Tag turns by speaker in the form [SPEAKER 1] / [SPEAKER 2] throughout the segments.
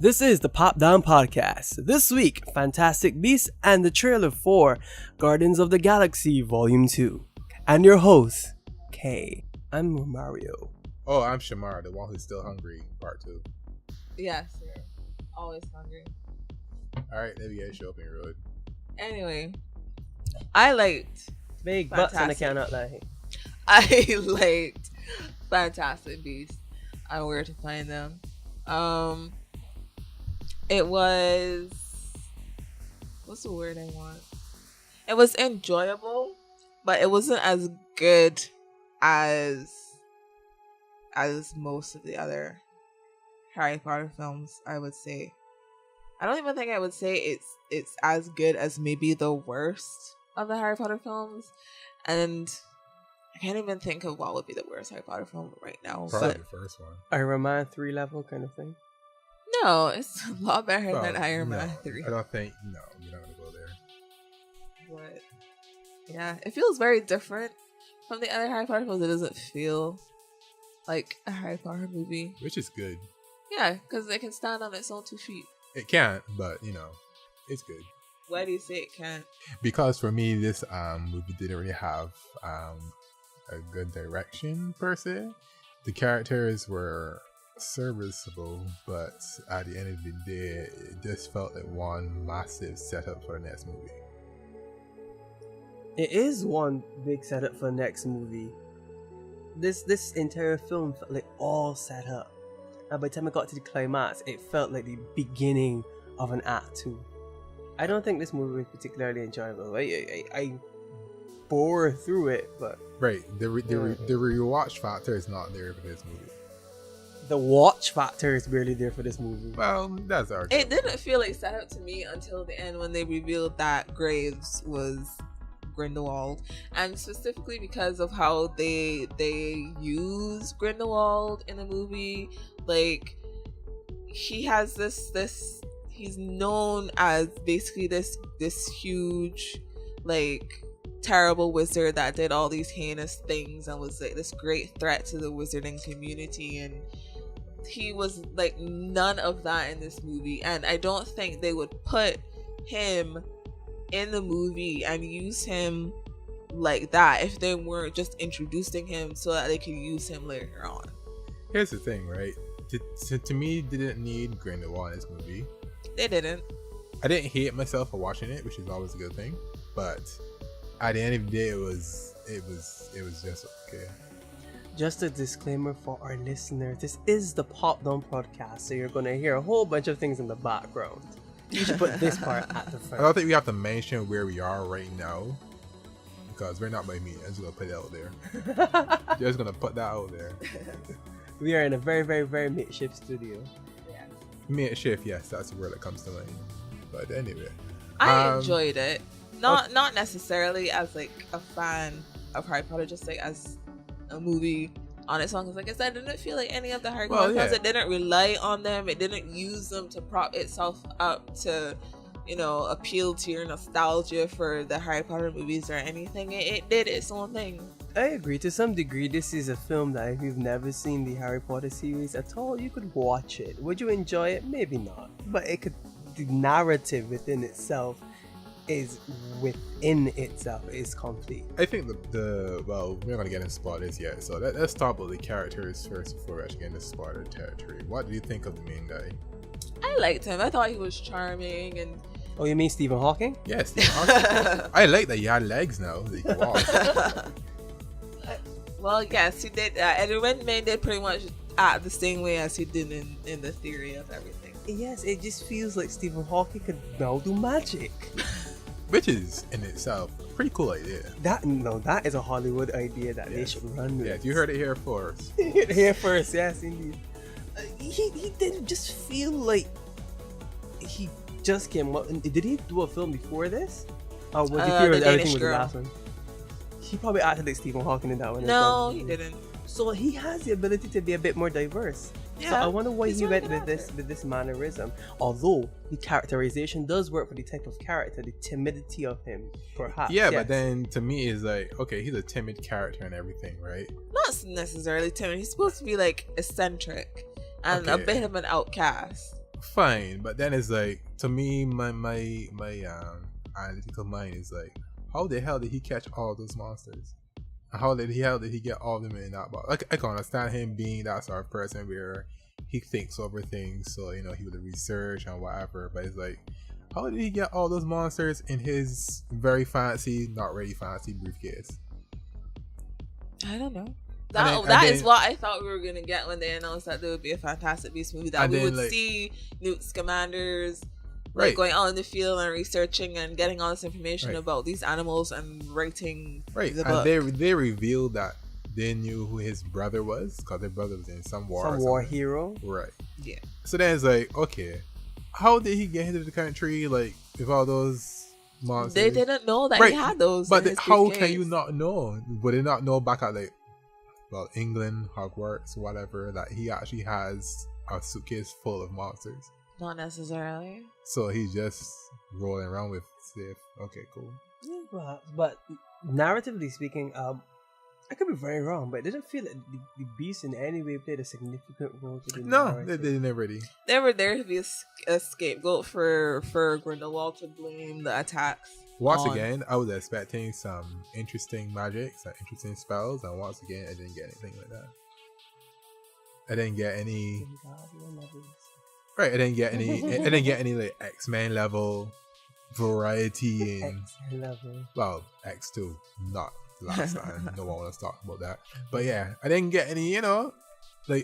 [SPEAKER 1] This is the Popdown Podcast. This week, Fantastic Beasts and the trailer for Guardians of the Galaxy Vol.2. And your host, Kay. I'm Mario.
[SPEAKER 2] Oh, I'm Shamar, the one who's still hungry, part 2.
[SPEAKER 3] Yes, sir. Always hungry.
[SPEAKER 2] Alright, maybe I show up in road.
[SPEAKER 3] Anyway, I liked
[SPEAKER 1] Big butts and I cannot lie.
[SPEAKER 3] I liked Fantastic Beasts and Where to Find Them. It was, what's the word I want? It was enjoyable, but it wasn't as good as most of the other Harry Potter films, I would say. I don't even think I would say it's as good as maybe the worst of the Harry Potter films. And I can't even think of what would be the worst Harry Potter film right now.
[SPEAKER 2] Probably the first one.
[SPEAKER 1] Iron Man 3 level kind of thing.
[SPEAKER 3] No, it's a lot better than Iron Man 3.
[SPEAKER 2] I don't think, no, you're not going to go there.
[SPEAKER 3] But yeah, it feels very different from the other Harry Potter films. It doesn't feel like a Harry Potter movie.
[SPEAKER 2] Which is good.
[SPEAKER 3] Yeah, because it can stand on its own 2 feet.
[SPEAKER 2] It can't, but, it's good.
[SPEAKER 3] Why do you say it can't?
[SPEAKER 2] Because for me, this movie didn't really have a good direction, per se. The characters were serviceable, but at the end of the day, it just felt like one massive setup for the next movie.
[SPEAKER 1] It is one big setup for the next movie. This entire film felt like all set up. And by the time I got to the climax, it felt like the beginning of an act 2. I don't think this movie was particularly enjoyable. I bore through it, but
[SPEAKER 2] right, the rewatch factor is not there for this movie.
[SPEAKER 1] The watch factor is barely there for this movie.
[SPEAKER 2] Well, that's our.
[SPEAKER 3] It didn't feel like set up to me until the end when they revealed that Graves was Grindelwald, and specifically because of how they use Grindelwald in the movie. Like, he has this he's known as basically this huge, like, terrible wizard that did all these heinous things and was like this great threat to the wizarding community, and he was like none of that in this movie. And I don't think they would put him in the movie and use him like that if they weren't just introducing him so that they could use him later on.
[SPEAKER 2] Here's the thing, right? To me, didn't need Grindelwald in this movie.
[SPEAKER 3] They didn't. I
[SPEAKER 2] didn't hate myself for watching it, which is always a good thing. But at the end of the day, it was just okay.
[SPEAKER 1] Just a disclaimer for our listeners: this is the Popdown Podcast, so you're gonna hear a whole bunch of things in the background. You should put this part at the front.
[SPEAKER 2] I don't think we have to mention where we are right now, because we're not by me. I'm just gonna put it out there. Just gonna put that out there.
[SPEAKER 1] We are in a very, very, very makeshift studio.
[SPEAKER 3] Yeah.
[SPEAKER 2] Makeshift, yes, that's the word that comes to mind. But anyway,
[SPEAKER 3] I enjoyed it. Not necessarily as like a fan of Harry Potter, just like as a movie on its own. Because like I said, I didn't feel like any of the Harry Potter films. It didn't rely on them. It didn't use them to prop itself up to, appeal to your nostalgia for the Harry Potter movies or anything. It did its own thing.
[SPEAKER 1] I agree. To some degree, this is a film that if you've never seen the Harry Potter series at all, you could watch it. Would you enjoy it? Maybe not. But the narrative within itself is complete.
[SPEAKER 2] I think we're not going to get into spoilers yet. So let's talk about the characters first before we actually get into spoiler territory. What do you think of the main guy?
[SPEAKER 3] I liked him. I thought he was charming and...
[SPEAKER 1] Oh, you mean Stephen Hawking?
[SPEAKER 2] Yes, Stephen Hawking. I like that he had legs now. That he could walk.
[SPEAKER 3] Well, yes, he did. And the Red Man did pretty much act the same way as he did in the theory of everything.
[SPEAKER 1] Yes, it just feels like Stephen Hawking could now do magic.
[SPEAKER 2] Which is, in itself, a pretty cool idea.
[SPEAKER 1] That is a Hollywood idea that they should run with.
[SPEAKER 2] Yes, you heard it here first.
[SPEAKER 1] Here first, yes, indeed. He didn't just feel like he just came up. Did he do a film before this? Or was he here everything was the last one? He probably acted like Stephen Hawking in that one.
[SPEAKER 3] No, he didn't.
[SPEAKER 1] So he has the ability to be a bit more diverse. Yeah, so I wonder why he went with this mannerism. Although the characterization does work for the type of character, the timidity of him, perhaps.
[SPEAKER 2] Yeah, yes. But then to me it's like, okay, he's a timid character and everything, right?
[SPEAKER 3] Not necessarily timid. He's supposed to be like eccentric and a bit of an outcast.
[SPEAKER 2] fine, but then it's like, to me, my analytical mind is like, how the hell did he catch all those monsters? How did he get all of them in that box? Like, I can understand him being that sort of person where he thinks over things, so he would research and whatever. But it's like, how did he get all those monsters in his very fancy, not really fancy briefcase?
[SPEAKER 3] I don't know. That is what I thought we were gonna get when they announced that there would be a Fantastic Beasts movie. That we would see Newt Scamanders going out in the field and researching and getting all this information about these animals and writing the book.
[SPEAKER 2] And they revealed that they knew who his brother was, because their brother was in some war
[SPEAKER 1] hero.
[SPEAKER 2] Right.
[SPEAKER 3] Yeah.
[SPEAKER 2] So then it's like, okay, how did he get into the country with all those monsters?
[SPEAKER 3] They didn't know that he had those.
[SPEAKER 2] But how can you not know? Would they not know back at England, Hogwarts, whatever, that he actually has a suitcase full of monsters?
[SPEAKER 3] Not necessarily.
[SPEAKER 2] So he's just rolling around with stuff. Okay, cool.
[SPEAKER 1] Yeah, perhaps. But narratively speaking, I could be very wrong, but it didn't feel that the beast in any way played a significant role to the narrative.
[SPEAKER 2] No, they didn't really.
[SPEAKER 3] They were there to be a scapegoat for Grindelwald to blame the attacks.
[SPEAKER 2] Once again, I was expecting some interesting magic, some interesting spells, and once again, I didn't get anything like that. I didn't get any. Right, I didn't get any like X-Men level variety in.
[SPEAKER 1] X level.
[SPEAKER 2] Well, X2, not last time. No one wants to talk about that. But yeah, I didn't get any,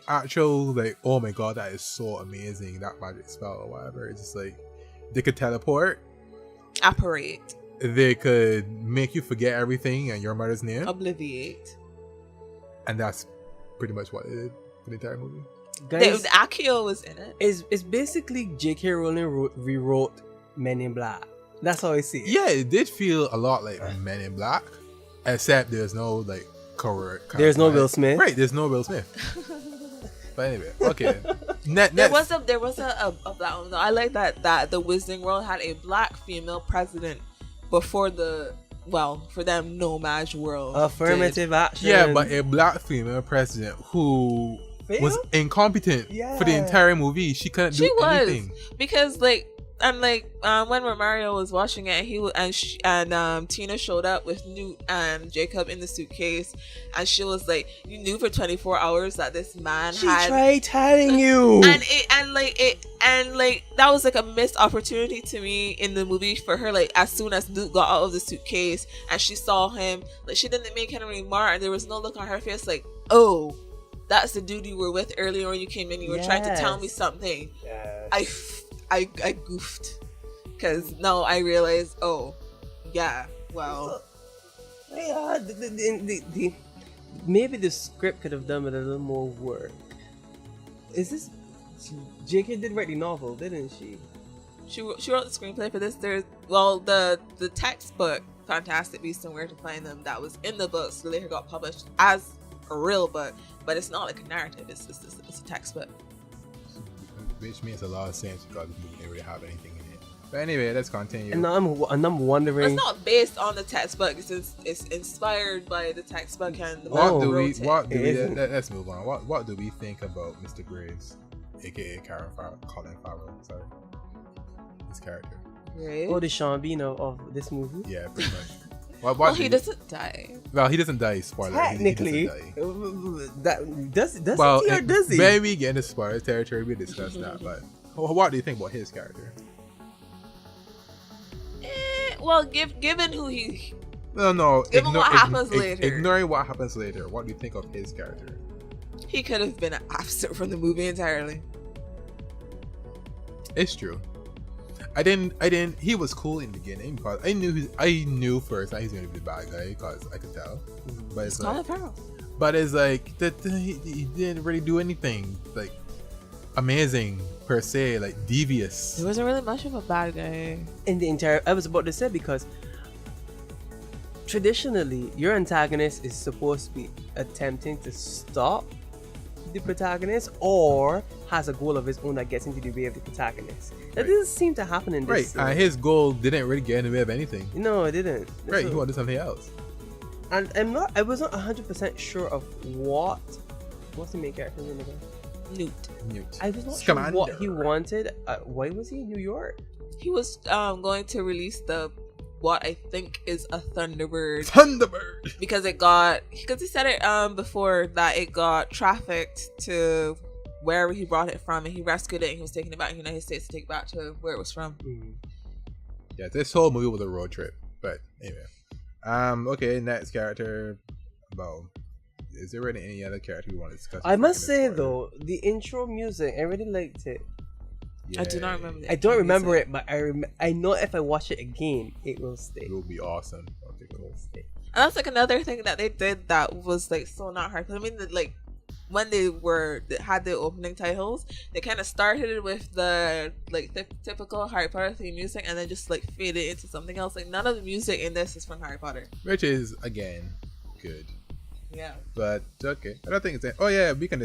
[SPEAKER 2] actual oh my god, that is so amazing, that magic spell or whatever. It's just like they could teleport,
[SPEAKER 3] apparate.
[SPEAKER 2] They could make you forget everything and your mother's name.
[SPEAKER 3] Obliviate.
[SPEAKER 2] And that's pretty much what it did for the entire movie.
[SPEAKER 3] Guys, Akio was in it.
[SPEAKER 1] It's basically J.K. Rowling rewrote Men in Black. That's how I see it.
[SPEAKER 2] Yeah, it did feel a lot like Men in Black, except there's no correct.
[SPEAKER 1] There's no Will Smith.
[SPEAKER 2] Right, there's no Will Smith. But anyway, okay.
[SPEAKER 3] There was a black one though. I like that the Wizarding World had a black female president before for them Nomad World.
[SPEAKER 1] Affirmative action.
[SPEAKER 2] Yeah, but a black female president who was incompetent for the entire movie. She couldn't do anything.
[SPEAKER 3] Because when Romario was watching it, Tina showed up with Newt and Jacob in the suitcase, and she was like, "You knew for 24 hours that this man had." She
[SPEAKER 1] tried telling you,
[SPEAKER 3] and that was like a missed opportunity to me in the movie for her. Like, as soon as Newt got out of the suitcase and she saw him, she didn't make any remark, and there was no look on her face like, "Oh, that's the dude you were with earlier when you came in. You were trying to tell me something."
[SPEAKER 1] Yes.
[SPEAKER 3] I goofed because now I realized, yeah,
[SPEAKER 1] maybe the script could have done with a little more work. Is this J.K. did write the novel, didn't she?
[SPEAKER 3] She wrote the screenplay for this. The textbook Fantastic Beasts and Where to Find Them that was in the books later got published as a real book, but it's not like a narrative. It's a textbook.
[SPEAKER 2] Which makes a lot of sense because this movie didn't really have anything in it. But anyway, let's continue.
[SPEAKER 1] And I'm wondering.
[SPEAKER 3] It's not based on the textbook. It's inspired by the textbook and the
[SPEAKER 2] let's move on. What do we think about Mr. Graves, aka Colin Farrell? Sorry, his character.
[SPEAKER 3] Right?
[SPEAKER 1] The Sean Bean of this movie.
[SPEAKER 2] Yeah, pretty much.
[SPEAKER 3] He doesn't die.
[SPEAKER 2] Well, he doesn't die. Spoiler.
[SPEAKER 1] Technically, does he?
[SPEAKER 2] When we get into spoiler territory, we discuss that. But what do you think about his character?
[SPEAKER 3] Given who he.
[SPEAKER 2] No.
[SPEAKER 3] Given what happens later.
[SPEAKER 2] Ignoring what happens later, what do you think of his character?
[SPEAKER 3] He could have been absent from the movie entirely.
[SPEAKER 2] It's true. I didn't. He was cool in the beginning because I knew first that he's gonna be the bad guy because I could tell. But it's
[SPEAKER 3] Colin Farrell.
[SPEAKER 2] But it's like that he didn't really do anything like amazing per se, like devious.
[SPEAKER 3] He wasn't really much of a bad guy
[SPEAKER 1] in the entire. I was about to say because traditionally your antagonist is supposed to be attempting to stop the protagonist or has a goal of his own that gets into the way of the protagonist. That doesn't seem to happen in this.
[SPEAKER 2] Right, and his goal didn't really get in the way of anything.
[SPEAKER 1] No, it didn't.
[SPEAKER 2] Right, he wanted something else.
[SPEAKER 1] And I wasn't 100% sure of what's the main character's name again?
[SPEAKER 3] Newt.
[SPEAKER 1] I was not sure what he wanted. Why was he in New York?
[SPEAKER 3] He was going to release what I think is a Thunderbird. Because he said it before that it got trafficked to wherever he brought it from, and he rescued it and he was taking it back to the United States to take it back to where it was from.
[SPEAKER 2] Yeah, this whole movie was a road trip. But anyway. Okay, next character. Well, is there really any other character you want to discuss?
[SPEAKER 1] I must say though, the intro music, I really liked it.
[SPEAKER 3] Yeah. I do not remember
[SPEAKER 1] I don't remember it, but I know if I watch it again, it will stay.
[SPEAKER 2] It will be awesome. I think it will stay.
[SPEAKER 3] And that's like another thing that they did that was like so not hard. I mean, like when they had the opening titles, they kind of started with the like typical Harry Potter theme music, and then just like faded into something else. Like none of the music in this is from Harry Potter,
[SPEAKER 2] which is again good.
[SPEAKER 3] Yeah. But
[SPEAKER 2] okay, I don't think it's. Oh yeah, we can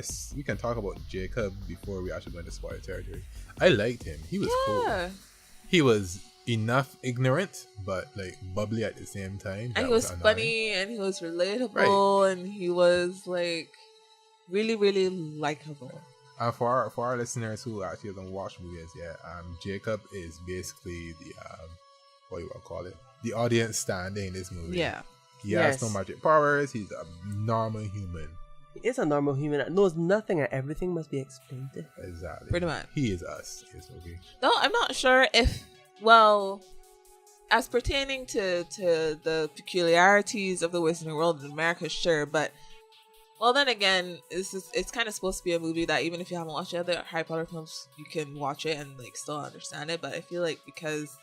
[SPEAKER 2] talk about Jacob before we actually go into spoiler territory. I liked him. He was cool. He was enough ignorant, but like bubbly at the same time.
[SPEAKER 3] And he was funny, and he was relatable, and he was like really, really likable.
[SPEAKER 2] For our listeners who actually haven't watched movies yet, Jacob is basically the what you want to call it, the audience standing in this movie.
[SPEAKER 3] Yeah.
[SPEAKER 2] He has no magic powers. He's a normal human.
[SPEAKER 1] He is a normal human that knows nothing and everything must be explained to him.
[SPEAKER 2] Exactly.
[SPEAKER 3] Pretty much.
[SPEAKER 2] He is us in this movie.
[SPEAKER 3] Though I'm not sure if, well, as pertaining to the peculiarities of the Wizarding world in America, sure, but well, then again, it's kind of supposed to be a movie that even if you haven't watched the other Harry Potter films, you can watch it and like still understand it. But I feel like because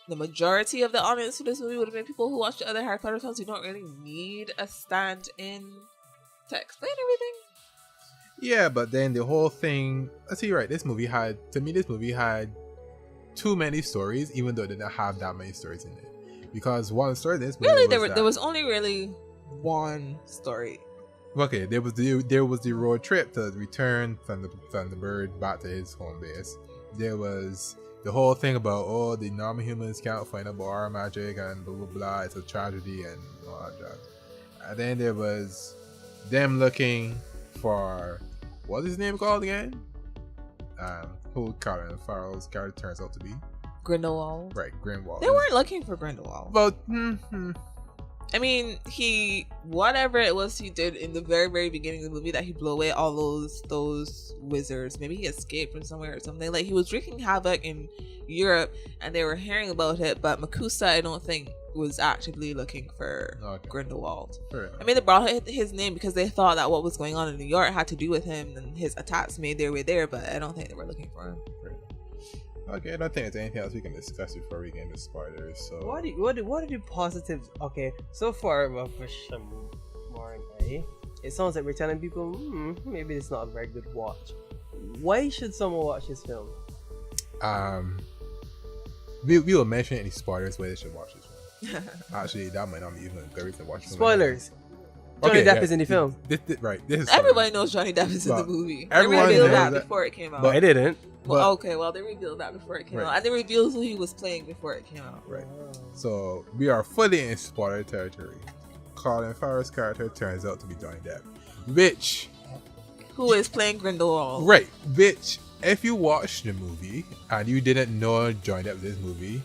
[SPEAKER 3] the majority of the audience for this movie would have been people who watched the other Harry Potter films, you don't really need a stand-in to explain everything.
[SPEAKER 2] Yeah, but then the whole thing, let's see, right, this movie had too many stories, even though it didn't have that many stories in it. Because one story in this movie
[SPEAKER 3] there was only really one story.
[SPEAKER 2] Okay, there was the road trip to return Thunderbird back to his home base. There was the whole thing about the normal humans can't find out about our magic and blah blah blah. It's a tragedy and all that jazz. And then there was them looking for what's his name called again? Who Colin Farrell's character turns out to be
[SPEAKER 3] Grindelwald.
[SPEAKER 2] Right, Grindelwald.
[SPEAKER 3] They weren't looking for Grindelwald.
[SPEAKER 2] But
[SPEAKER 3] I mean, whatever it was he did in the very, very beginning of the movie that he blew away all those wizards. Maybe he escaped from somewhere or something. Like he was wreaking havoc in Europe and they were hearing about it, but Makusa, I don't think, was actively looking for Grindelwald. I mean, they brought his name because they thought that what was going on in New York had to do with him and his attacks made their way there, but I don't think they were looking for him.
[SPEAKER 2] Okay, I don't think there's anything else we can discuss before we get into spoilers. So
[SPEAKER 1] what are the positives? Okay, so far for more it sounds like we're telling people maybe it's not a very good watch. Why should someone watch this film?
[SPEAKER 2] We will mention any spoilers why they should watch this film. Actually, that might not be even a good reason to watch.
[SPEAKER 1] Spoilers. Johnny Depp is in the film.
[SPEAKER 2] This is
[SPEAKER 3] everybody knows Johnny Depp is in the movie.
[SPEAKER 2] Everyone
[SPEAKER 3] revealed that before it came out.
[SPEAKER 1] But I didn't.
[SPEAKER 3] Well, they revealed that before it came out. And they revealed who he was playing before it came out.
[SPEAKER 2] Right. So, we are fully in spoiler territory. Colin Farrell's character turns out to be Johnny Depp.
[SPEAKER 3] Who is playing Grindelwald.
[SPEAKER 2] Right. Which, if you watched the movie and you didn't know Johnny Depp in this movie,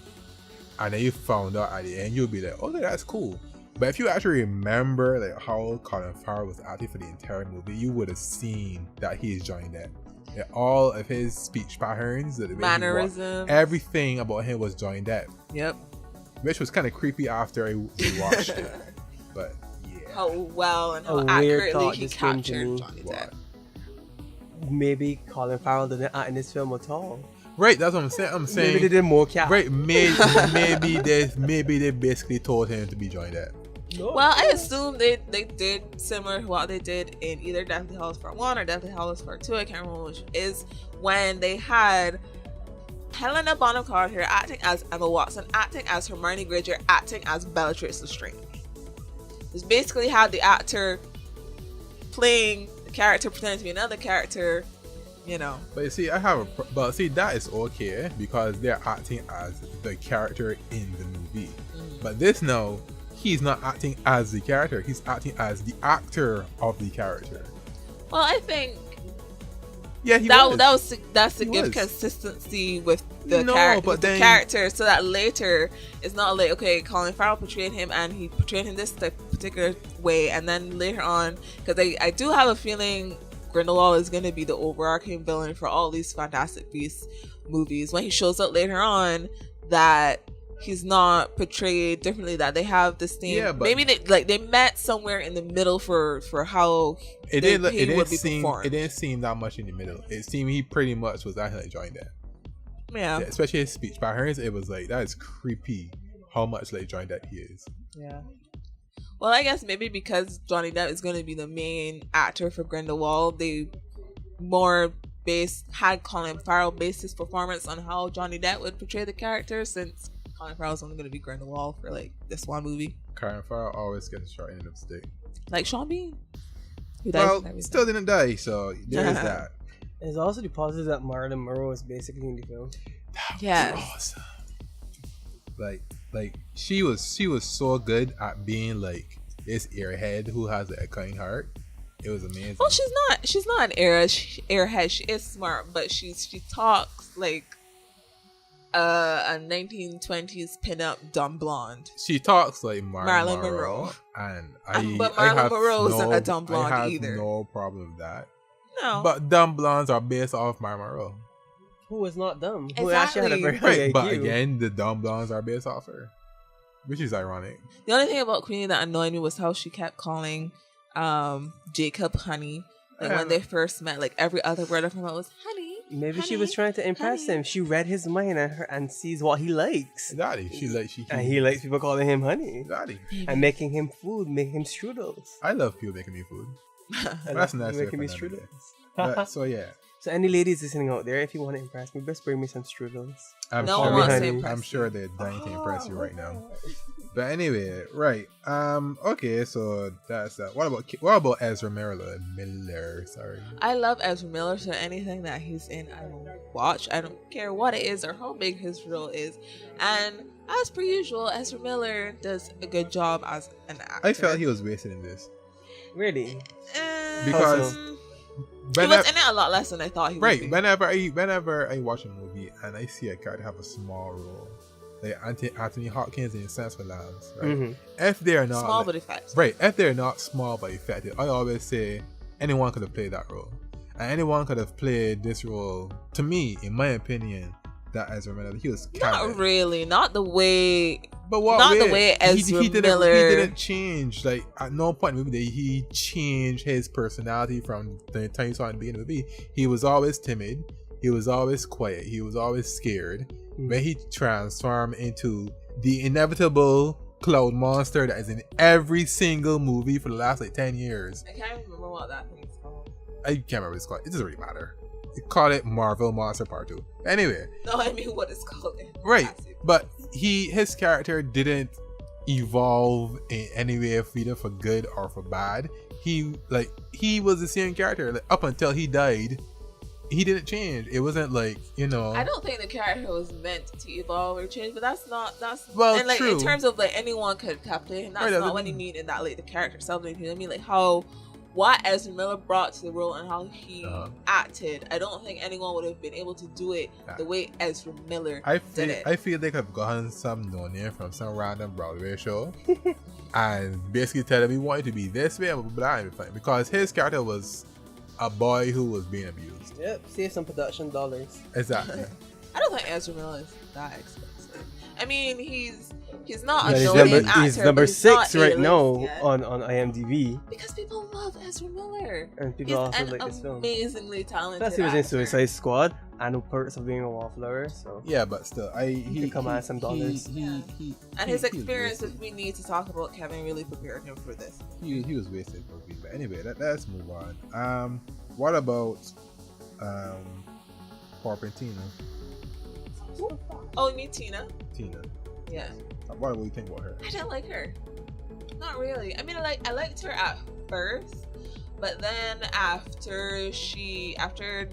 [SPEAKER 2] and then you found out at the end, you'll be like, okay, that's cool. But if you actually remember like how Colin Farrell was acting for the entire movie, you would have seen that he is Johnny Depp. Yeah, all of his speech patterns, the
[SPEAKER 3] mannerisms,
[SPEAKER 2] everything about him was Johnny Depp.
[SPEAKER 3] Yep.
[SPEAKER 2] Which was kind of creepy after I watched it. But yeah.
[SPEAKER 3] How well and how accurately he captured Johnny Depp.
[SPEAKER 1] Maybe Colin Farrell didn't act in this film at all.
[SPEAKER 2] Right, that's what I'm saying.
[SPEAKER 1] Maybe they did more cap.
[SPEAKER 2] Right, maybe they basically told him to be Johnny Depp.
[SPEAKER 3] No. Well, I assume they did similar to what they did in either Deathly Hallows Part 1 or Deathly Hallows Part 2, I can't remember which is, when they had Helena Bonham Carter acting as Emma Watson, acting as Hermione Granger, acting as Bellatrix Lestrange. It's basically had the actor playing the character pretending to be another character, you know.
[SPEAKER 2] But you see, that is okay because they're acting as the character in the movie. But this now, he's not acting as the character. He's acting as the actor of the character.
[SPEAKER 3] Well, I think
[SPEAKER 2] Yeah, he was.
[SPEAKER 3] That's to
[SPEAKER 2] He
[SPEAKER 3] give
[SPEAKER 2] was.
[SPEAKER 3] consistency with the
[SPEAKER 2] then,
[SPEAKER 3] character, so that later it's not like, okay, Colin Farrell portrayed him and he portrayed him this particular way, and then later on, because I do have a feeling Grindelwald is going to be the overarching villain for all these Fantastic Beasts movies. When he shows up later on, that he's not portrayed differently, that they have the same. Yeah, but maybe they met somewhere in the middle for how
[SPEAKER 2] it didn't seem that much in the middle. It seemed he pretty much was actually joined that.
[SPEAKER 3] Yeah,
[SPEAKER 2] especially his speech patterns. It was like, that is creepy how much like joined that he is.
[SPEAKER 3] Yeah. Well, I guess maybe because Johnny Depp is going to be the main actor for Grindelwald, they more had Colin Farrell base his performance on how Johnny Depp would portray the character, since Colin Farrell's only going to be Grindelwald for like this one movie.
[SPEAKER 2] Colin Farrell always gets a short end of the stick.
[SPEAKER 3] Like Sean Bean.
[SPEAKER 2] Well, still didn't die, so there is that.
[SPEAKER 1] There's also the positive that Marilyn Monroe is basically in the film.
[SPEAKER 3] Yes.
[SPEAKER 2] Awesome. Like she was so good at being like this airhead who has a kind heart. It was amazing.
[SPEAKER 3] Well, she's not an airhead. She is smart, but she talks like a 1920s pinup dumb blonde.
[SPEAKER 2] She talks like Marilyn Monroe. And
[SPEAKER 3] but Marilyn Monroe isn't a dumb blonde either.
[SPEAKER 2] I have no problem with that.
[SPEAKER 3] No.
[SPEAKER 2] But dumb blondes are based off Marilyn Monroe.
[SPEAKER 1] Who is not dumb?
[SPEAKER 3] Exactly.
[SPEAKER 1] Who actually had a very high IQ.
[SPEAKER 2] But again, the dumb blondes are based off her, which is ironic.
[SPEAKER 3] The only thing about Queenie that annoyed me was how she kept calling Jacob honey. Like when they first met, like every other word of her mouth was honey.
[SPEAKER 1] Maybe
[SPEAKER 3] honey,
[SPEAKER 1] she was trying to impress him. She read his mind and sees what he likes.
[SPEAKER 2] Daddy,
[SPEAKER 1] and he likes people calling him honey.
[SPEAKER 2] Daddy,
[SPEAKER 1] and making him food, making him strudels.
[SPEAKER 2] I love people making me food. That's nice.
[SPEAKER 1] Making me strudels.
[SPEAKER 2] So yeah.
[SPEAKER 1] So any ladies listening out there, if you want to impress me, best bring me some strudels.
[SPEAKER 2] I'm sure they're dying to impress you right now. But anyway, right. Okay, so that's that. What about Ezra Miller? Sorry.
[SPEAKER 3] I love Ezra Miller, so anything that he's in, I will watch. I don't care what it is or how big his role is. And as per usual, Ezra Miller does a good job as an actor.
[SPEAKER 2] I felt he was wasted in this.
[SPEAKER 1] Really?
[SPEAKER 2] Because
[SPEAKER 3] he was in it a lot less than I thought he would be.
[SPEAKER 2] Whenever I watch a movie and I see a character have a small role, like Anthony Hopkins in Sense for Lambs, right? Mm-hmm. If they're not
[SPEAKER 3] small but effective,
[SPEAKER 2] right? If they're not small but effective, I always say anyone could have played that role, and anyone could have played this role. To me, in my opinion, that Ezra Miller, he was
[SPEAKER 3] not really, not the way.
[SPEAKER 2] But what
[SPEAKER 3] not
[SPEAKER 2] way?
[SPEAKER 3] The way Ezra Miller.
[SPEAKER 2] He didn't change. Like at no point in the movie he changed his personality from the time you saw him in the beginning of the movie. He was always timid. He was always quiet. He was always scared. Mm-hmm. When he transformed into the inevitable cloud monster that is in every single movie for the last like 10 years.
[SPEAKER 3] I can't remember what that thing is called.
[SPEAKER 2] I can't remember what it's called. It doesn't really matter. They call it Marvel Monster Part 2. Anyway.
[SPEAKER 3] No, I mean what it's called.
[SPEAKER 2] Right. But his character didn't evolve in any way, either for good or for bad. He was the same character. Like, up until he died, he didn't change. It wasn't like,
[SPEAKER 3] I don't think the character was meant to evolve or change, but that's
[SPEAKER 2] well,
[SPEAKER 3] and like
[SPEAKER 2] true.
[SPEAKER 3] In terms of like anyone could play him, that's right, not what he mean in that like the character itself. I mean like how what Ezra Miller brought to the role and how he acted. I don't think anyone would have been able to do it the way Ezra Miller did it.
[SPEAKER 2] I feel they could have gotten some no-name from some random Broadway show and basically tell him he wanted to be this way and blah, blah, because his character was a boy who was being abused.
[SPEAKER 1] Yep, save some production dollars.
[SPEAKER 2] Exactly.
[SPEAKER 3] I don't think Ezra Miller is that expensive. I mean, he's not a no-name actor.
[SPEAKER 1] He's number 6 right now on IMDb.
[SPEAKER 3] Because people love Ezra Miller.
[SPEAKER 1] And people also like this film.
[SPEAKER 3] Amazingly talented.
[SPEAKER 1] Plus, he was in Suicide Squad and Perks of Being a Wallflower. So
[SPEAKER 2] yeah, but still, he could
[SPEAKER 1] come out some dollars.
[SPEAKER 3] And his experience, if we need to talk about Kevin, really prepared him for this.
[SPEAKER 2] He was wasted for me. But anyway, let's move on. What about Harper and Tina?
[SPEAKER 3] Oh, you mean Tina?
[SPEAKER 2] Tina.
[SPEAKER 3] Yeah.
[SPEAKER 2] What do you think about her?
[SPEAKER 3] I didn't like her. Not really. I mean, I liked her at first, but then after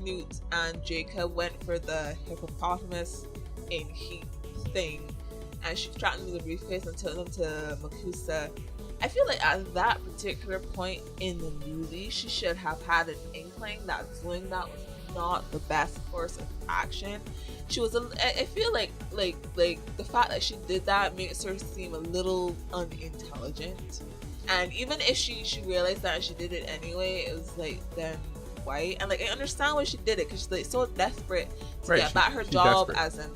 [SPEAKER 3] Newt and Jacob went for the hippopotamus in heat thing, and she trapped them in the briefcase and took them to Makusa, I feel like at that particular point in the movie, she should have had an inkling that doing that was not the best course of action. She was I feel like the fact that she did that makes her seem a little unintelligent. And even if she realized that and she did it anyway, it was like, then why? And like, I understand why she did it, because she's like so desperate to get back her job desperate. As an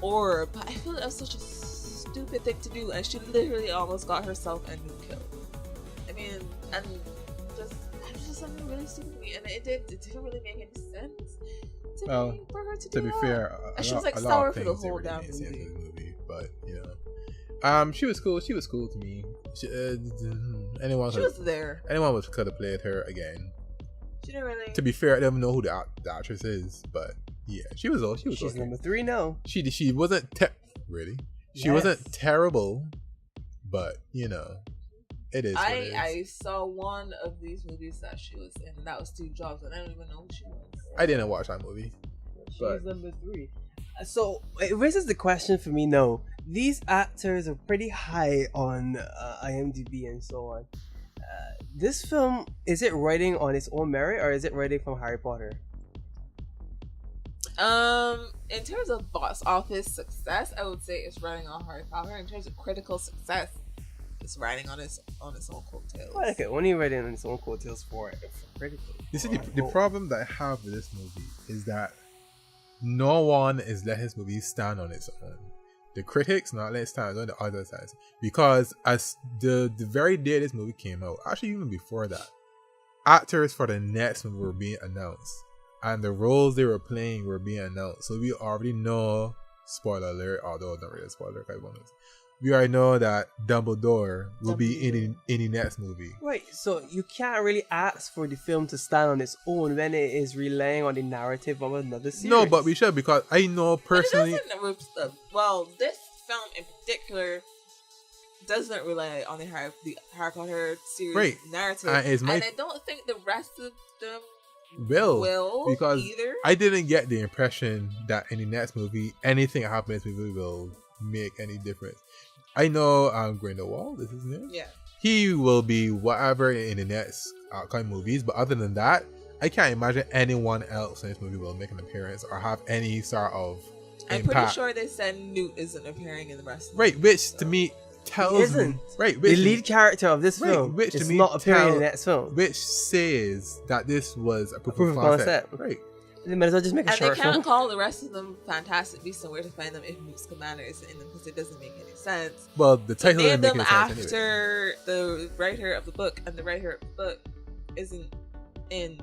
[SPEAKER 3] orb. But I feel like that was such a stupid thing to do, and she literally almost got herself and Nuke killed. I mean, and just something really stupid to me, and it didn't really make any sense for her to do
[SPEAKER 2] be
[SPEAKER 3] that.
[SPEAKER 2] fair,
[SPEAKER 3] and she was like sour for the whole damn movie.
[SPEAKER 2] But you know, she was cool. She was cool to me. Anyone could have played her again.
[SPEAKER 3] She didn't really.
[SPEAKER 2] To be fair, I don't know who the actress is, but yeah, she was. She's
[SPEAKER 1] okay. Number 3 now.
[SPEAKER 2] She wasn't really. She wasn't terrible, but you know, it is.
[SPEAKER 3] I saw one of these movies that she was in, and that was Steve Jobs, and I don't even know who she was.
[SPEAKER 2] I didn't watch that movie.
[SPEAKER 1] She's number 3. So it raises the question for me now. These actors are pretty high on IMDb and so on. This film, is it writing on its own merit, or is it writing from Harry Potter?
[SPEAKER 3] In terms of box office success, I would say it's writing on Harry Potter. In terms of critical success, it's writing on its own coattails.
[SPEAKER 1] Well, okay, only writing on its own coattails for critical.
[SPEAKER 2] You see, the problem that I have with this movie is that no one is letting this movie stand on its own. The critics not letting it stand on the other side, because as the very day this movie came out, actually even before that, actors for the next movie were being announced, and the roles they were playing were being announced. So we already know, spoiler alert, although not really a spoiler, we already know that Dumbledore will be in the next movie.
[SPEAKER 1] Right, so you can't really ask for the film to stand on its own when it is relying on the narrative of another series.
[SPEAKER 2] No, but we should, because I know personally.
[SPEAKER 3] Well, this film in particular doesn't rely on the Harry Potter series narrative, and I don't think the rest of them will because either.
[SPEAKER 2] I didn't get the impression that in the next movie, anything that happens in this movie will make any difference. I know Grindelwald, this is his name.
[SPEAKER 3] Yeah.
[SPEAKER 2] He will be whatever in the next outcoming movies, but other than that, I can't imagine anyone else in this movie will make an appearance or have any sort of
[SPEAKER 3] I'm
[SPEAKER 2] impact.
[SPEAKER 3] pretty sure they said Newt isn't appearing in the rest of the
[SPEAKER 2] movie. Which to me tells me...
[SPEAKER 1] the lead character of this film is not appearing in the next film.
[SPEAKER 2] Which says that this was a proof of concept. Right.
[SPEAKER 1] They might as well just make a short
[SPEAKER 3] film. And they can't call the rest of them Fantastic Beasts and Where to Find Them if Newt Scamander isn't in them, because it doesn't make any sense.
[SPEAKER 2] Well, the title doesn't make any sense
[SPEAKER 3] after the writer of the book, and the writer of the book isn't in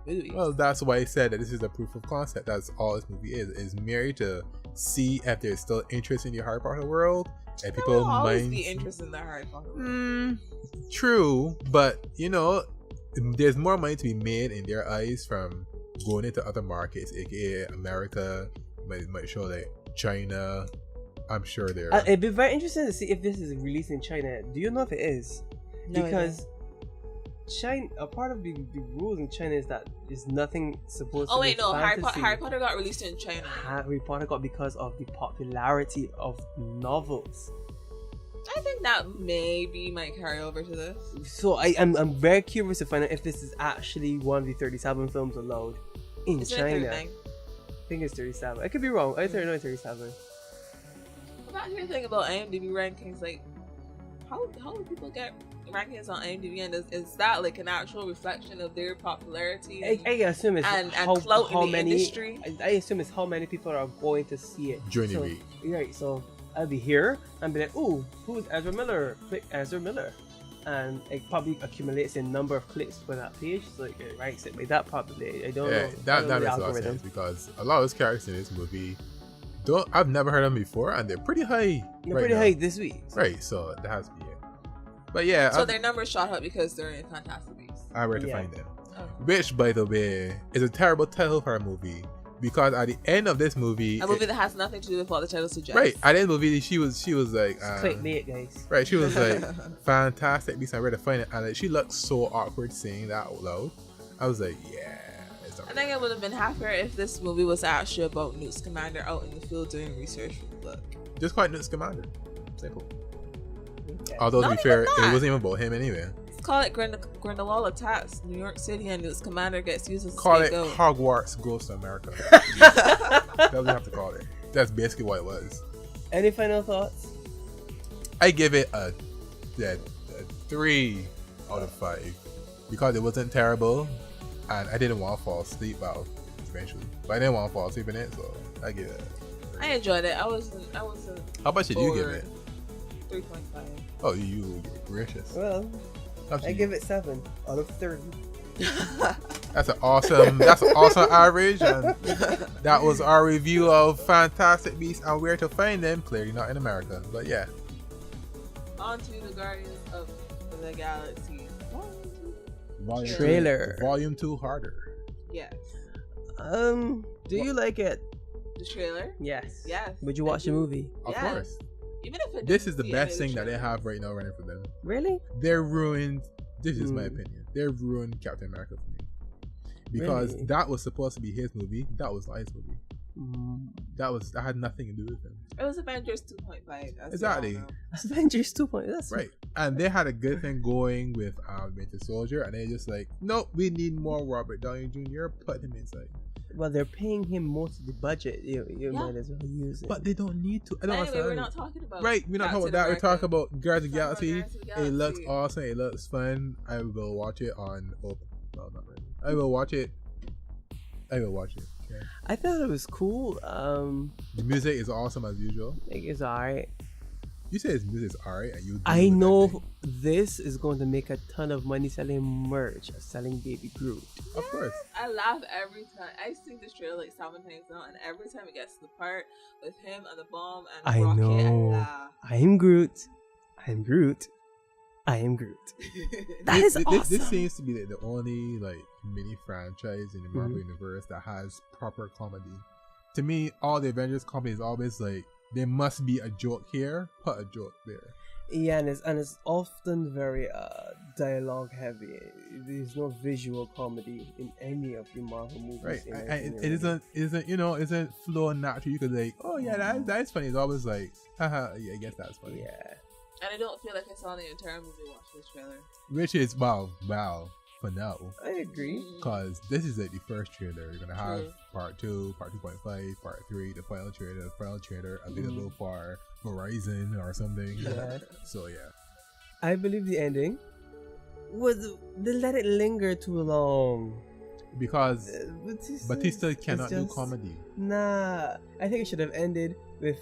[SPEAKER 3] the movie.
[SPEAKER 2] Well, that's why I said that this is a proof of concept. That's all this movie is merely to see if there's still interest in the Harry Potter world, and people might
[SPEAKER 3] always be interested in the Harry Potter world.
[SPEAKER 2] True, but you know, there's more money to be made in their eyes from going into other markets, aka America, might show like China. I'm sure there.
[SPEAKER 1] It'd be very interesting to see if this is released in China. Do you know if it is?
[SPEAKER 3] No,
[SPEAKER 1] because China, a part of the rules in China is that there's nothing supposed to be.
[SPEAKER 3] Oh wait, no,
[SPEAKER 1] fantasy.
[SPEAKER 3] Harry Potter got released in China.
[SPEAKER 1] Harry Potter got because of the popularity of novels.
[SPEAKER 3] I think that maybe might carry over to this.
[SPEAKER 1] So I'm very curious to find out if this is actually one of the 37 films allowed in China. I think it's 37. I could be wrong. I think it's 37.
[SPEAKER 3] About your thing about IMDb rankings, like how do people get rankings on IMDb, and is that like an actual reflection of their popularity?
[SPEAKER 1] I assume it's
[SPEAKER 3] and clout in the industry.
[SPEAKER 1] I assume it's how many people are going to see it
[SPEAKER 2] during the week.
[SPEAKER 1] Right, so I'll be here and be like, "Ooh, who's Ezra Miller?" Click Ezra Miller, and it probably accumulates a number of clicks for that page, so it ranks it by that probably. I don't know.
[SPEAKER 2] That makes a lot of sense, because a lot of those characters in this movie, I've never heard them before, and they're pretty high.
[SPEAKER 1] They're pretty high this week.
[SPEAKER 2] Right, so that has to be it. But yeah,
[SPEAKER 3] so their numbers shot up because they're in Fantastic Beasts.
[SPEAKER 2] I where to find them. Oh. Which, by the way, is a terrible title for a movie. Because at the end of this movie,
[SPEAKER 3] a movie that has nothing to do with what the title suggests.
[SPEAKER 2] Right, at the end of the movie, she was like,
[SPEAKER 1] clickbait, guys.
[SPEAKER 2] Right, she was like, Fantastic Beasts and Where to Find It, and like, she looked so awkward saying that out loud. I was like, yeah.
[SPEAKER 3] I think it would have been happier if this movie was actually about Newt Scamander out in the field doing research for the book.
[SPEAKER 2] Just quite Newt Scamander. Simple. Okay. Although to be fair, it wasn't even about him anyway.
[SPEAKER 3] Just call it Grindelwald attacks New York City and its commander gets used as a
[SPEAKER 2] Call it
[SPEAKER 3] scapegoat.
[SPEAKER 2] Hogwarts Goes to America. That's what you have to call it. That's basically what it was.
[SPEAKER 1] Any final thoughts?
[SPEAKER 2] I give it a 3 out of 5 because it wasn't terrible, and I didn't want to fall asleep. Well, eventually, but I didn't want to fall asleep in it, so I give it.
[SPEAKER 3] I enjoyed it. I wasn't.
[SPEAKER 2] How much did you give it?
[SPEAKER 3] 3.5.
[SPEAKER 2] Oh, you gracious.
[SPEAKER 1] Well, I give it 7 out of 30.
[SPEAKER 2] That's an awesome average, and that was our review of Fantastic Beasts and Where to Find Them. Clearly not in America, but yeah.
[SPEAKER 3] On to the Guardians of the Galaxy
[SPEAKER 1] Trailer.
[SPEAKER 2] Volume 2 harder.
[SPEAKER 3] Yes.
[SPEAKER 1] Do you like it?
[SPEAKER 3] The trailer?
[SPEAKER 1] Yes.
[SPEAKER 3] Yes.
[SPEAKER 1] Would you watch the movie?
[SPEAKER 2] Of
[SPEAKER 3] Yes.
[SPEAKER 2] course.
[SPEAKER 3] Even if it
[SPEAKER 2] This is the
[SPEAKER 3] be
[SPEAKER 2] best
[SPEAKER 3] animated
[SPEAKER 2] thing that they
[SPEAKER 3] trailer.
[SPEAKER 2] have right now running for them.
[SPEAKER 1] Really?
[SPEAKER 2] They're ruined. This is my opinion. They're ruined Captain America for me. Because
[SPEAKER 1] Really?
[SPEAKER 2] that was supposed to be his movie. That was not his movie. That had nothing to do with him.
[SPEAKER 3] It was Avengers 2.5. as we
[SPEAKER 2] Exactly.
[SPEAKER 3] all know.
[SPEAKER 1] Avengers 2. That's
[SPEAKER 2] Right. And they had a good thing going with Winter Soldier, and they're just like, nope, we need more Robert Downey Jr. Put him inside.
[SPEAKER 1] Well, they're paying him most of the budget. You
[SPEAKER 3] Yeah.
[SPEAKER 1] might as well use it.
[SPEAKER 2] But they don't need to. I don't
[SPEAKER 3] Anyway, we're
[SPEAKER 2] understand.
[SPEAKER 3] not talking about
[SPEAKER 2] Right, we're not talking about
[SPEAKER 3] Captain
[SPEAKER 2] that. We're
[SPEAKER 3] America.
[SPEAKER 2] talking about Guardians of the Galaxy.
[SPEAKER 3] Guardians of the
[SPEAKER 2] It looks
[SPEAKER 3] Galaxy.
[SPEAKER 2] awesome. It looks fun. I will watch it on. Oh, well, not really. I will watch it. Okay.
[SPEAKER 1] I thought it was cool.
[SPEAKER 2] The music is awesome as usual.
[SPEAKER 1] I think it's alright.
[SPEAKER 2] You say his music is alright, and you.
[SPEAKER 1] I
[SPEAKER 2] deal with that
[SPEAKER 1] know
[SPEAKER 2] thing.
[SPEAKER 1] this is going to make a ton of money selling merch, selling Baby Groot.
[SPEAKER 2] Of course.
[SPEAKER 3] I laugh every time. I've seen this trailer like 7 times now, and every time it gets to the part with him and the bomb and
[SPEAKER 1] I
[SPEAKER 3] Rocket,
[SPEAKER 1] know.
[SPEAKER 3] I laugh.
[SPEAKER 1] I am Groot. I am Groot. I am Groot. That is awesome.
[SPEAKER 2] This seems to be the only like mini franchise in the Marvel universe that has proper comedy. To me, all the Avengers comedy is always like there must be a joke here, put a joke there.
[SPEAKER 1] Yeah, and it's often very dialogue heavy. There's no visual comedy in any of the Marvel movies.
[SPEAKER 2] Right,
[SPEAKER 1] in my
[SPEAKER 2] and
[SPEAKER 1] opinion.
[SPEAKER 2] it isn't flowing naturally. You could like, oh yeah, that's funny. It's always like, haha, yeah, I guess that's funny.
[SPEAKER 1] Yeah.
[SPEAKER 3] And I don't feel like I saw the entire movie watching this trailer.
[SPEAKER 2] Which is wow for now,
[SPEAKER 1] I agree.
[SPEAKER 2] because this is like the first trailer. You're gonna have
[SPEAKER 3] True.
[SPEAKER 2] part 2, part 2.5, part 3, the final trailer available for Verizon or something.
[SPEAKER 1] Yeah.
[SPEAKER 2] So yeah.
[SPEAKER 1] I believe the ending was they let it linger too long.
[SPEAKER 2] Because Batista
[SPEAKER 1] it's
[SPEAKER 2] cannot do
[SPEAKER 1] just-
[SPEAKER 2] comedy.
[SPEAKER 1] Nah, I think it should have ended with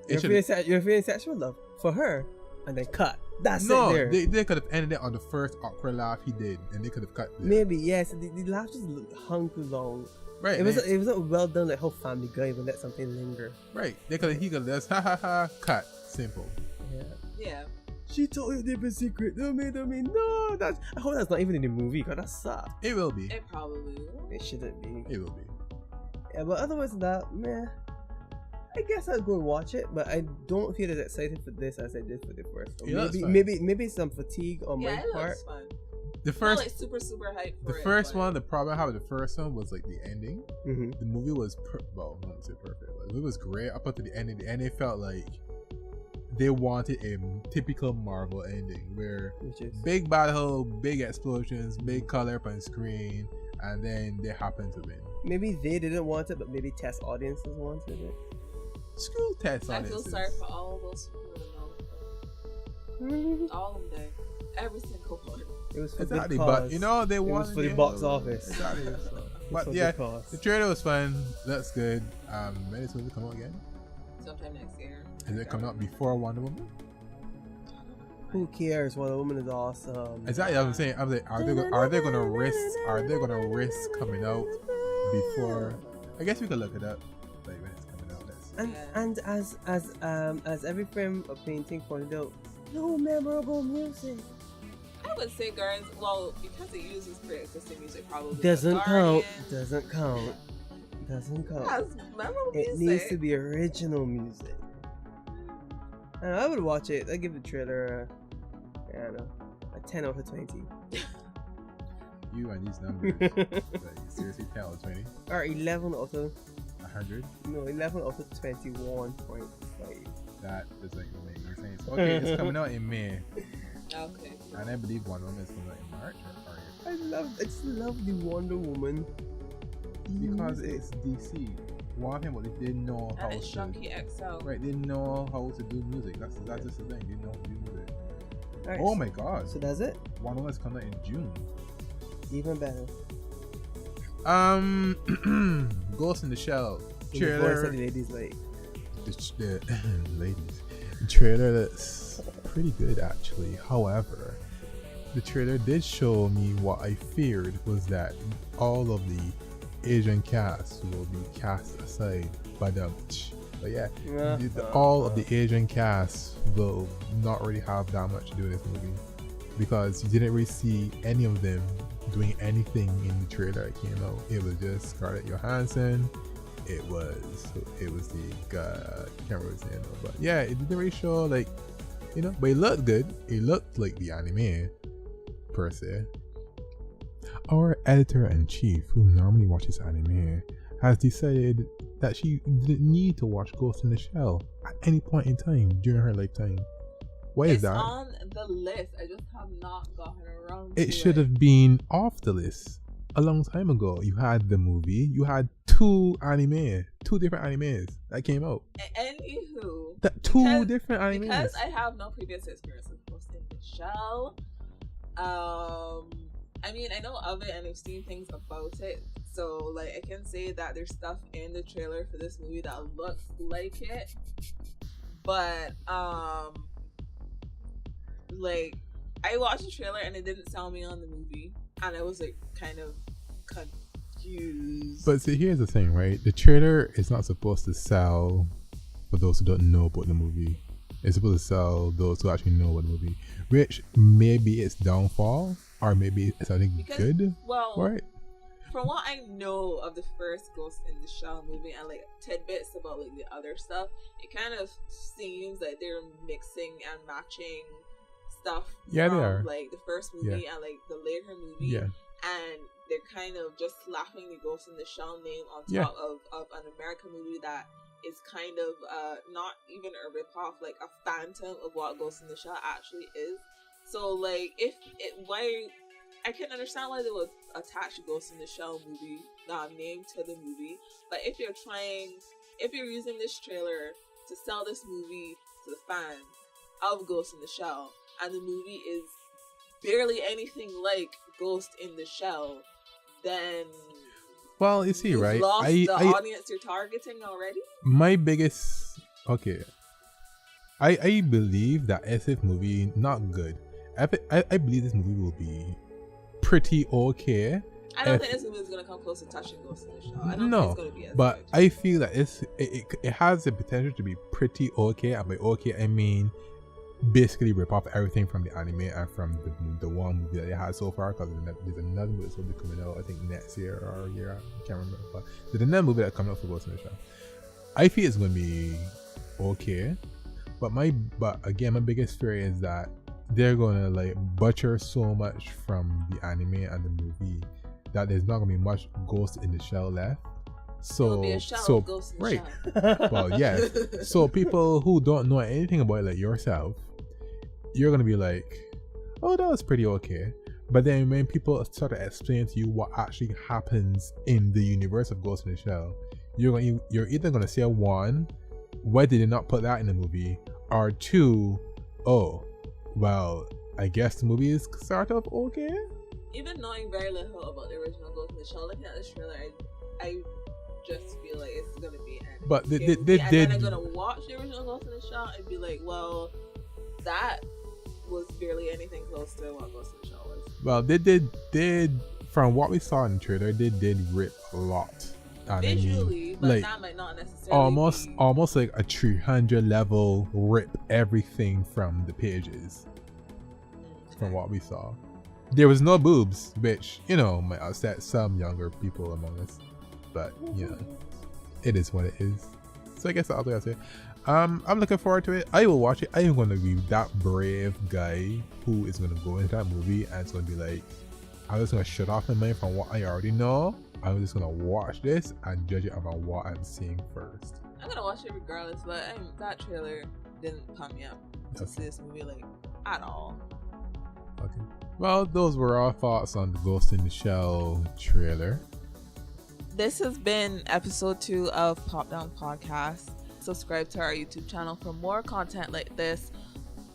[SPEAKER 2] It
[SPEAKER 1] you're feeling sexual love for her, and then cut. That's
[SPEAKER 2] No,
[SPEAKER 1] it. There.
[SPEAKER 2] they could have ended it on the first awkward laugh he did, and they could have cut there.
[SPEAKER 1] Maybe yes. The laugh just hung too long.
[SPEAKER 2] Right.
[SPEAKER 1] It wasn't well done. Like how Family Guy would let something linger.
[SPEAKER 2] Right. He could have just ha ha ha cut. Simple.
[SPEAKER 1] Yeah.
[SPEAKER 3] Yeah.
[SPEAKER 1] She told you deep secret. No, no. I hope that's not even in the movie. Cause that sucks.
[SPEAKER 2] It will be.
[SPEAKER 3] It probably will.
[SPEAKER 1] It shouldn't be.
[SPEAKER 2] It will be.
[SPEAKER 1] Yeah, but otherwise than that, meh. I guess I'd go and watch it, but I don't feel as excited for this as I did for the first one.
[SPEAKER 2] Yeah, that's fine.
[SPEAKER 1] Maybe some fatigue on
[SPEAKER 3] Yeah,
[SPEAKER 1] my
[SPEAKER 3] it
[SPEAKER 1] part.
[SPEAKER 3] looks fun.
[SPEAKER 2] The
[SPEAKER 3] Not
[SPEAKER 2] first
[SPEAKER 3] like super hype for
[SPEAKER 2] the
[SPEAKER 3] it,
[SPEAKER 2] first
[SPEAKER 3] but-
[SPEAKER 2] one, the problem I had with the first one was like the ending.
[SPEAKER 1] Mm-hmm.
[SPEAKER 2] The movie was well, I won't say perfect, but it was great up until the ending. The ending felt like they wanted a typical Marvel ending where
[SPEAKER 1] Which is
[SPEAKER 2] big battle, big explosions, big color up on screen, and then they happen to win.
[SPEAKER 1] maybe they didn't want it, but maybe test audiences wanted it.
[SPEAKER 2] Screw test
[SPEAKER 3] I
[SPEAKER 2] audiences.
[SPEAKER 3] feel sorry for all those people. All of them. Every single one.
[SPEAKER 1] It was for
[SPEAKER 2] Exactly,
[SPEAKER 1] good
[SPEAKER 2] but
[SPEAKER 1] cause.
[SPEAKER 2] you know they
[SPEAKER 1] was
[SPEAKER 2] wanted
[SPEAKER 1] for the
[SPEAKER 2] it.
[SPEAKER 1] box office.
[SPEAKER 2] Exactly. So.
[SPEAKER 1] It's
[SPEAKER 2] But
[SPEAKER 1] for
[SPEAKER 2] yeah,
[SPEAKER 1] good cause.
[SPEAKER 2] the trailer was fun. That's good. When is this movie come out again?
[SPEAKER 3] Sometime next year.
[SPEAKER 2] Is it coming out before Wonder Woman?
[SPEAKER 1] Who cares? Wonder Woman is awesome.
[SPEAKER 2] Exactly. I'm saying. I'm like, are they gonna risk coming out before? I guess we could look it up. Like when it's coming out.
[SPEAKER 1] And as every frame of painting pointed out, no memorable music.
[SPEAKER 3] I would say Guardians, well, because it uses pre-existing music, probably.
[SPEAKER 1] Doesn't
[SPEAKER 3] but
[SPEAKER 1] count.
[SPEAKER 3] Guardians
[SPEAKER 1] Doesn't count. Doesn't count.
[SPEAKER 3] has memorable
[SPEAKER 1] It
[SPEAKER 3] music.
[SPEAKER 1] needs to be original music. I would watch it. I give the trailer I don't know, a 10 out of 20.
[SPEAKER 2] You and these numbers. Like, seriously, 10 or 20?
[SPEAKER 1] Or 11 out of
[SPEAKER 2] 100?
[SPEAKER 1] no 11 out of 21.5.
[SPEAKER 2] That doesn't even make any sense. Okay, it's coming out in May.
[SPEAKER 3] Okay.
[SPEAKER 2] And I believe Wonder Woman is coming out in March or
[SPEAKER 1] I just love the Wonder Woman.
[SPEAKER 2] because it's DC. One thing, but they didn't know how
[SPEAKER 3] And it's
[SPEAKER 2] to.
[SPEAKER 3] Chunky XL.
[SPEAKER 2] Right, they didn't know how to do music. That's just the thing. They didn't know how to do music.
[SPEAKER 1] Alright,
[SPEAKER 2] Oh my god.
[SPEAKER 1] So that's it.
[SPEAKER 2] Wonder Woman is coming out in June.
[SPEAKER 1] Even better.
[SPEAKER 2] Ghost in the Shell
[SPEAKER 1] In the voice
[SPEAKER 2] trailer.
[SPEAKER 1] of the ladies like.
[SPEAKER 2] The ladies. The trailer looks pretty good actually. However, the trailer did show me what I feared was that all of the Asian cast will be cast aside by them. But yeah, all of the Asian cast will not really have that much to do with this movie because you didn't really see any of them doing anything in the trailer that came out. It was just Scarlett Johansson. It was the can't remember his name though, but yeah, it didn't really show like, you know, but it looked good. It looked like the anime per se. Our editor-in-chief, who normally watches anime, has decided that she didn't need to watch Ghost in the Shell at any point in time during her lifetime. Why is that?
[SPEAKER 3] It's on the list. I just have not gotten around to
[SPEAKER 2] It should have been off the list a long time ago. You had the movie. You had two different animes that came out.
[SPEAKER 3] Anywho,
[SPEAKER 2] Different animes.
[SPEAKER 3] Because I have no previous experience with Ghost in the Shell. I mean, I know of it and I've seen things about it, so like I can say that there's stuff in the trailer for this movie that looks like it, but like I watched the trailer and it didn't sell me on the movie, and I was like kind of confused.
[SPEAKER 2] But see, here's the thing, right? The trailer is not supposed to sell for those who don't know about the movie. It's supposed to sell those who actually know about the movie, which maybe it's downfall or maybe it's something good.
[SPEAKER 3] Well,
[SPEAKER 2] right?
[SPEAKER 3] From what I know of the first Ghost in the Shell movie and like tidbits about like the other stuff, it kind of seems like they're mixing and matching stuff
[SPEAKER 2] Yeah,
[SPEAKER 3] from
[SPEAKER 2] they are.
[SPEAKER 3] like the first movie and like the later movie.
[SPEAKER 2] Yeah.
[SPEAKER 3] And they're kind of just slapping the Ghost in the Shell name on
[SPEAKER 2] Yeah.
[SPEAKER 3] top of an American movie that is kind of not even a ripoff, like a phantom of what Ghost in the Shell actually is. So like why I can understand why they would attach Ghost in the Shell movie name to the movie, but if you're using this trailer to sell this movie to the fans of Ghost in the Shell, and the movie is barely anything like Ghost in the Shell, then
[SPEAKER 2] Well, you see,
[SPEAKER 3] you've
[SPEAKER 2] right?
[SPEAKER 3] lost the audience you're targeting already.
[SPEAKER 2] My biggest I believe that SF movie not good. I believe this movie will be pretty okay.
[SPEAKER 3] I don't think this movie is gonna come close to touching Ghost in the Shell. I don't
[SPEAKER 2] No,
[SPEAKER 3] think it's gonna be as
[SPEAKER 2] but
[SPEAKER 3] good.
[SPEAKER 2] I feel that it has the potential to be pretty okay. And by okay, I mean basically rip off everything from the anime and from the one movie that they had so far. Because there's another movie that's going to be coming out, I think next year or a year, I can't remember. But there's another movie that's coming out for Ghost in the Shell. I feel it's going to be okay, but again, my biggest fear is that they're going to like butcher so much from the anime and the movie that there's not going to be much Ghost in the Shell left.
[SPEAKER 3] It'll be a shell of Ghost in the Shell.
[SPEAKER 2] Well, yes. So people who don't know anything about it, like yourself, you're gonna be like, "Oh, that was pretty okay." But then when people start to explain to you what actually happens in the universe of Ghost in the Shell, you're either gonna say one, why did they not put that in the movie, or two, oh, well, I guess the movie is sort of okay.
[SPEAKER 3] Even knowing very little about the original Ghost in the Shell, looking at this trailer, I just feel like it's gonna be an
[SPEAKER 2] But they
[SPEAKER 3] and
[SPEAKER 2] did.
[SPEAKER 3] then I'm gonna watch the original Ghost in the Shell and be like, well, that was barely anything close to what Ghost in the Shell was.
[SPEAKER 2] Well, they did from what we saw in the trailer, they did rip a lot.
[SPEAKER 3] Visually, but
[SPEAKER 2] like,
[SPEAKER 3] that might not necessarily
[SPEAKER 2] almost like a 300 level rip everything from the pages. From what we saw, there was no boobs, which might upset some younger people among us. But it is what it is. So I guess that's all I say. I'm looking forward to it. I will watch it. I am going to be that brave guy who is going to go into that movie and it's going to be like, I'm just going to shut off my mind from what I already know. I'm just going to watch this and judge it about what I'm seeing first.
[SPEAKER 3] I'm going to watch it regardless, but that trailer didn't pump me up to see this movie like at all.
[SPEAKER 2] Okay. Well, those were our thoughts on the Ghost in the Shell trailer.
[SPEAKER 3] This has been episode 2 of Popdown Podcast. Subscribe to our YouTube channel for more content like this.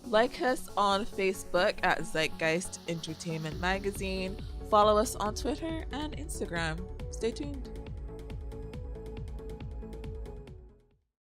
[SPEAKER 3] Like us on Facebook at ZEITGEIST Entertainment Magazine. Follow us on Twitter and Instagram. Stay tuned.